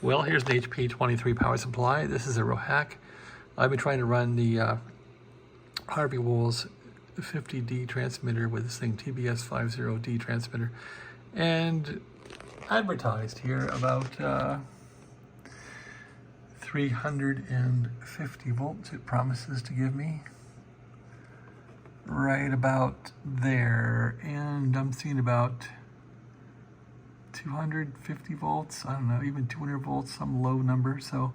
Well, here's an HP23 power supply. This is a real hack. I've been trying to run the Harvey Wolf's 50D transmitter with this thing, TBS 50D transmitter, and advertised here about 350 volts it promises to give me. Right about there, and I'm seeing about 250 volts, I don't know, even 200 volts, some low number. So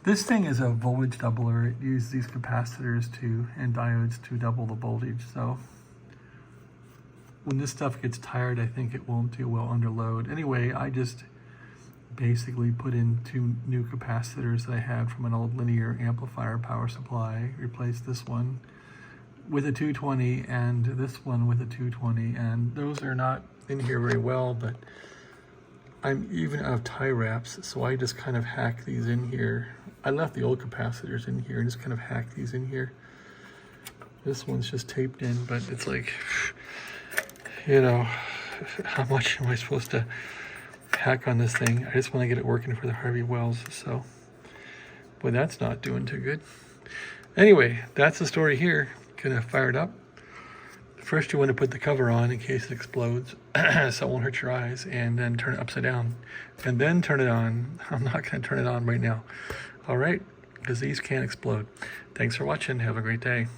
this thing is a voltage doubler. It uses these capacitors and diodes to double the voltage. So when this stuff gets tired, I think it won't do well under load. Anyway, I just basically put in 2 new capacitors that I had from an old linear amplifier power supply, replaced this one with a 220 and this one with a 220, and those are not in here very well, but I'm even out of tie wraps, so I just kind of hack these in here. I left the old capacitors in here and just kind of hack these in here. This one's just taped in, but it's like, you know, how much am I supposed to hack on this thing? I just want to get it working for the Harvey Wells, so, but that's not doing too good. Anyway, that's the story here. Gonna fire it up. First you want to put the cover on in case it explodes, so it won't hurt your eyes, and then turn it upside down, and then turn it on. I'm not gonna turn it on right now. All right, because these can't explode. Thanks for watching, have a great day.